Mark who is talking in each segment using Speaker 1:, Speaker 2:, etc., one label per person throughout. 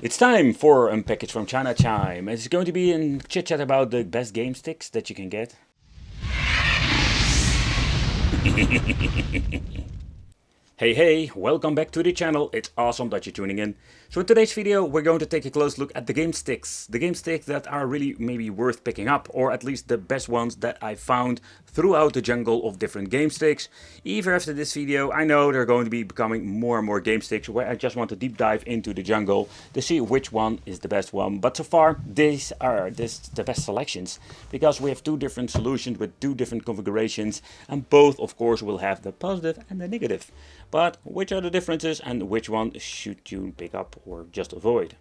Speaker 1: It's time for Unpackage from China time. It's going to be a chit chat about the best game sticks that you can get. Hey, welcome back to the channel. It's awesome that you're tuning in. So in today's video, we're going to take a close look at the game sticks. The game sticks that are really maybe worth picking up, or at least the best ones that I found throughout the jungle of different game sticks. Even after this video, I know there are going to be becoming more and more game sticks where I just want to deep dive into the jungle to see which one is the best one. But so far, these are the best selections, because we have two different solutions with two different configurations, and both of course will have the positive and the negative. But which are the differences and which one should you pick up or just avoid?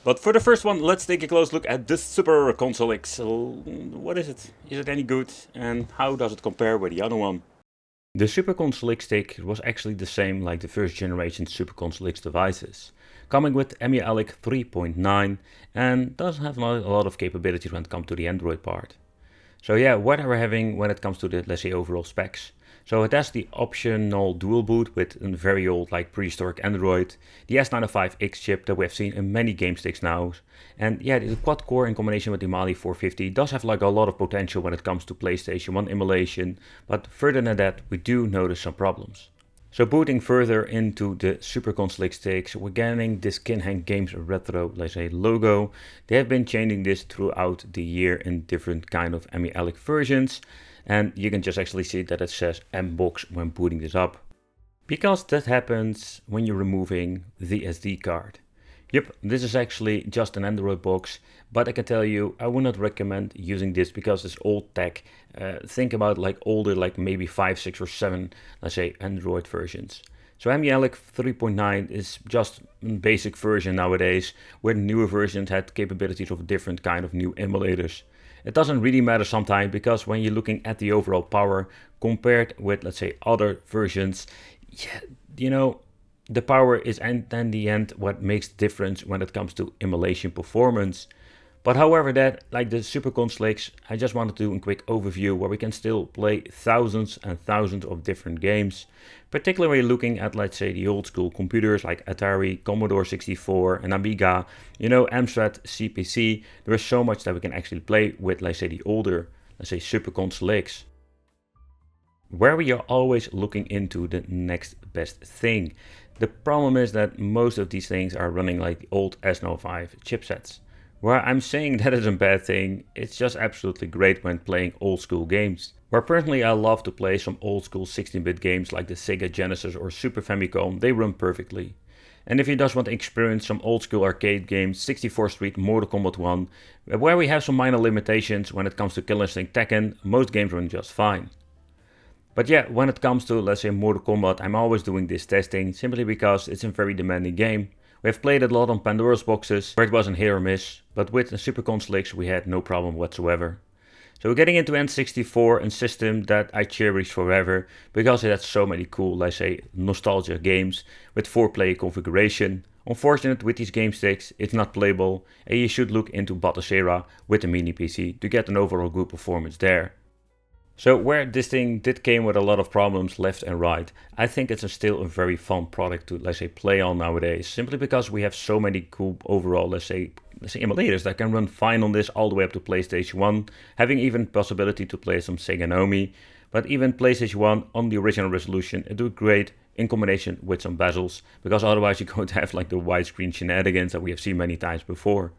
Speaker 1: But for the first one, let's take a close look at the Super Console X. So what is it? Is it any good? And how does it compare with the other one? The Super Console X stick was actually the same like the first generation Super Console X devices, coming with MEALIC 3.9 and does have a lot of capabilities when it comes to the Android part. So yeah, what are we having when it comes to the, let's say, overall specs? So it has the optional dual boot with a very old like prehistoric Android, the S905X chip that we have seen in many game sticks now, and yeah, the quad core in combination with the Mali 450 does have like a lot of potential when it comes to PlayStation 1 emulation, but further than that we do notice some problems. So booting further into the Super Console X sticks, we're getting this Kinhang Games retro, let's say, logo. They have been changing this throughout the year in different kind of MEALIC versions. And you can just actually see that it says MBox when booting this up. Because that happens when you're removing the SD card. Yep, this is actually just an Android box, but I can tell you I would not recommend using this because it's old tech. Think about like older, like maybe 5, 6 or 7, let's say, Android versions. So MEALIC 3.9 is just a basic version nowadays, where newer versions had capabilities of different kind of new emulators. It doesn't really matter sometimes, because when you're looking at the overall power compared with, let's say, other versions, yeah, you know, the power is in the end what makes the difference when it comes to emulation performance. But however that, like the Super Console X, I just wanted to do a quick overview where we can still play thousands and thousands of different games. Particularly looking at, let's say, the old school computers like Atari, Commodore 64 and Amiga, you know, Amstrad, CPC. There is so much that we can actually play with, let's say, the older, let's say, Super Console X. Where we are always looking into the next best thing. The problem is that most of these things are running like the old S905 chipsets. Where I'm saying that is a bad thing, it's just absolutely great when playing old school games. Where personally I love to play some old school 16-bit games like the Sega Genesis or Super Famicom, they run perfectly. And if you just want to experience some old school arcade games, 64th Street, Mortal Kombat 1, where we have some minor limitations when it comes to Killer Instinct Tekken, most games run just fine. But yeah, when it comes to, let's say, Mortal Kombat, I'm always doing this testing simply because it's a very demanding game. We have played it a lot on Pandora's boxes, where it wasn't hit or miss, but with the Super Console X we had no problem whatsoever. So we're getting into N64, a system that I cherish forever, because it has so many cool, let's say, nostalgia games with 4-player configuration. Unfortunate with these game sticks, it's not playable, and you should look into Batocera with a mini PC to get an overall good performance there. So where this thing did came with a lot of problems left and right, I think it's still a very fun product to, let's say, play on nowadays, simply because we have so many cool overall, let's say emulators that can run fine on this all the way up to PlayStation 1, having even possibility to play some Sega Nomi, but even PlayStation 1 on the original resolution, it do great in combination with some bezels, because otherwise you're going to have like the widescreen shenanigans that we have seen many times before.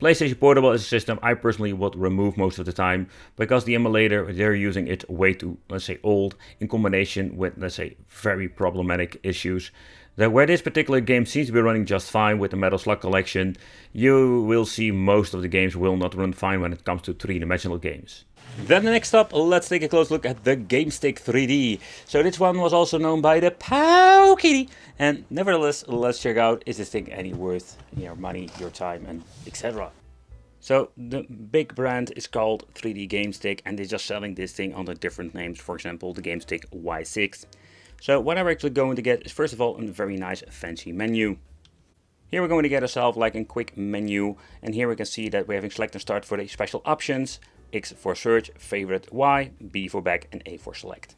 Speaker 1: PlayStation Portable is a system I personally would remove most of the time, because the emulator, they're using it way too, let's say, old, in combination with, let's say, very problematic issues. Where this particular game seems to be running just fine with the Metal Slug collection, you will see most of the games will not run fine when it comes to three-dimensional games. Then next up, let's take a close look at the GameStick 3D. So this one was also known by the Powkiddy. And nevertheless, let's check out, is this thing any worth your money, your time, and etc. So the big brand is called 3D GameStick, and they're just selling this thing under different names. For example, the GameStick Y6. So what I'm actually going to get is, first of all, a very nice fancy menu. Here we're going to get ourselves like a quick menu, and here we can see that we're having select and start for the special options. X for search, favorite, Y, B for back, and A for select.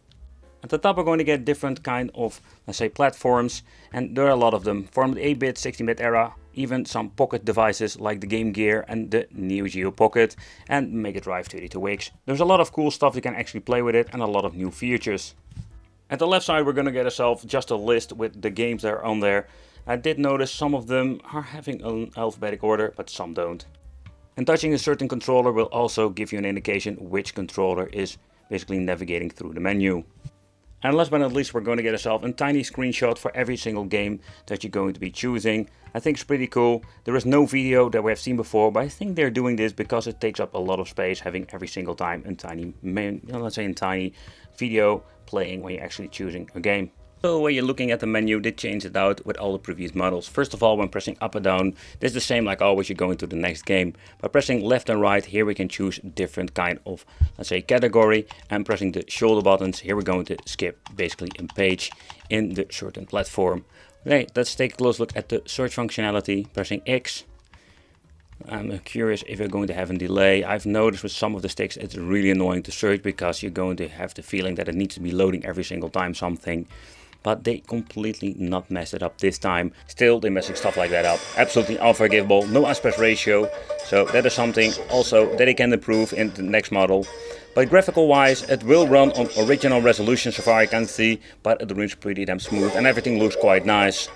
Speaker 1: At the top we're going to get different kind of, let's say, platforms, and there are a lot of them. From the 8-bit, 16-bit era, even some pocket devices like the Game Gear and the Neo Geo Pocket and Mega Drive 32X. There's a lot of cool stuff you can actually play with it and a lot of new features. At the left side we're going to get ourselves just a list with the games that are on there. I did notice some of them are having an alphabetic order, but some don't. And touching a certain controller will also give you an indication which controller is basically navigating through the menu. And last but not least, we're going to get ourselves a tiny screenshot for every single game that you're going to be choosing. I think it's pretty cool. There is no video that we have seen before, but I think they're doing this because it takes up a lot of space, having every single time a tiny, let's say a tiny video playing when you're actually choosing a game. So when you're looking at the menu, they changed it out with all the previous models. First of all, when pressing up and down, this is the same like always, you're going to the next game. By pressing left and right, here we can choose different kind of, let's say, category. And pressing the shoulder buttons, here we're going to skip basically a page in the certain platform. Okay, let's take a close look at the search functionality. Pressing X. I'm curious if you're going to have a delay. I've noticed with some of the sticks it's really annoying to search because you're going to have the feeling that it needs to be loading every single time something. But they completely not messed it up this time. Still, they're messing stuff like that up. Absolutely unforgivable, no aspect ratio. So that is something also that they can improve in the next model. But graphical wise, it will run on original resolution so far I can see, but it runs pretty damn smooth and everything looks quite nice.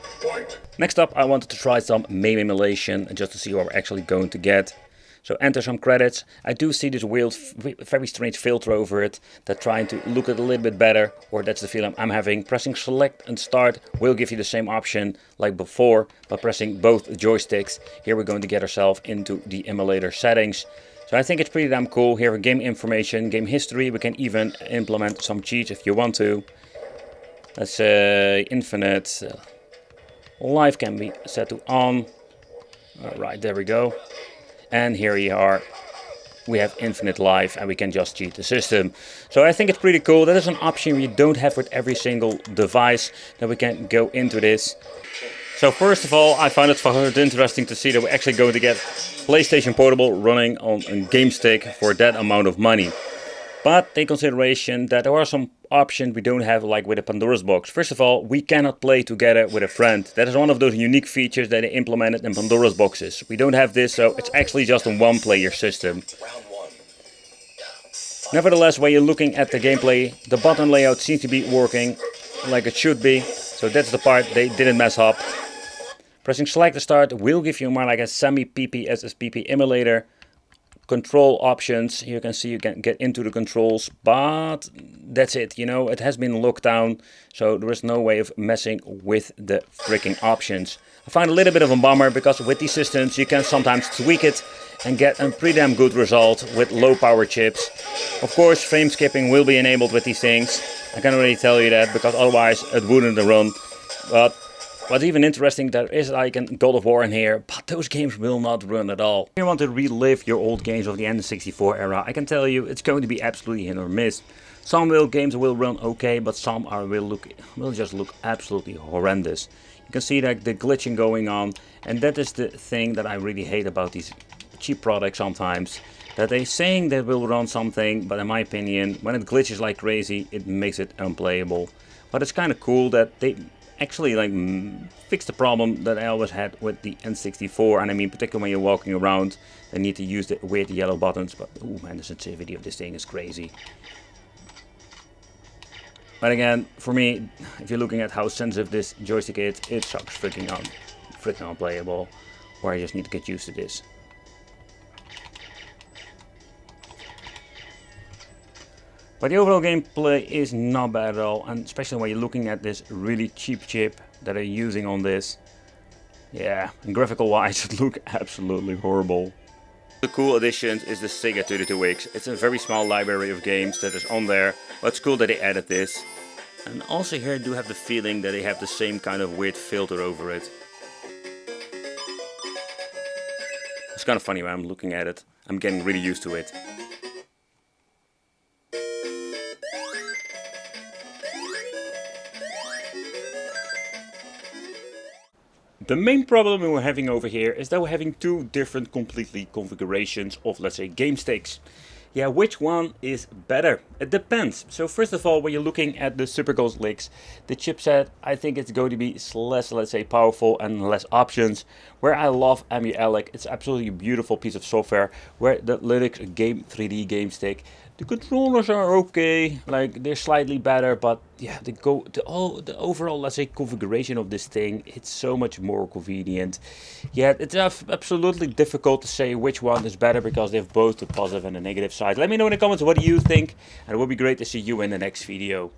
Speaker 1: Next up, I wanted to try some MAME emulation just to see what we're actually going to get. So enter some credits. I do see this weird, very strange filter over it that trying to look at it a little bit better, or that's the feeling I'm having. Pressing select and start will give you the same option like before, but pressing both joysticks, here we're going to get ourselves into the emulator settings. So I think it's pretty damn cool. Here game information, game history, we can even implement some cheats if you want to. Let's say infinite. Live can be set to on. Alright, there we go. And here you are, we have infinite life and we can just cheat the system. So I think it's pretty cool. That is an option you don't have with every single device, that we can go into this. So first of all, I found it interesting to see that we're actually going to get PlayStation Portable running on a game stick for that amount of money. But take consideration that there are some options we don't have like with a Pandora's box. First of all, we cannot play together with a friend. That is one of those unique features that they implemented in Pandora's boxes. We don't have this, so it's actually just a one-player system. Nevertheless, when you're looking at the gameplay, the button layout seems to be working like it should be. So that's the part they didn't mess up. Pressing select to start will give you more like a semi-PP SSPP emulator. Control options, you can see you can get into the controls, but that's it, you know, it has been locked down, so there is no way of messing with the freaking options. I find a little bit of a bummer because with these systems you can sometimes tweak it and get a pretty damn good result with low power chips. Of course, frame skipping will be enabled with these things. I can already tell you that because otherwise it wouldn't run. But what's even interesting, there is like a God of War in here, but those games will not run at all. If you want to relive your old games of the N64 era, I can tell you it's going to be absolutely hit or miss. Some games will run okay, but some will just look absolutely horrendous. You can see like the glitching going on, and that is the thing that I really hate about these cheap products sometimes. That they're saying they will run something, but in my opinion, when it glitches like crazy, it makes it unplayable. But it's kind of cool that they actually like fix the problem that I always had with the N64, and I mean particularly when you're walking around, they need to use the weird yellow buttons, but oh man, the sensitivity of this thing is crazy. But again, for me, if you're looking at how sensitive this joystick is, it sucks freaking unplayable, or I just need to get used to this. But the overall gameplay is not bad at all, and especially when you're looking at this really cheap chip that they're using on this. Yeah, and graphical wise it looks absolutely horrible. The cool addition is the Sega 32X. It's a very small library of games that is on there, but it's cool that they added this. And also here I do have the feeling that they have the same kind of weird filter over it. It's kind of funny when I'm looking at it. I'm getting really used to it. The main problem we're having over here is that we're having two different completely configurations of, let's say, game sticks. Yeah, which one is better? It depends. So first of all, when you're looking at the SuperGhost leaks, the chipset, I think it's going to be less, let's say, powerful and less options. Where I love EmuElec, it's absolutely a beautiful piece of software. Where the Linux Game 3D game stick, the controllers are okay, like they're slightly better, but yeah, the overall, let's say, configuration of this thing, it's so much more convenient. Yeah, it's absolutely difficult to say which one is better because they have both the positive and the negative side. Let me know in the comments what do you think, and it would be great to see you in the next video.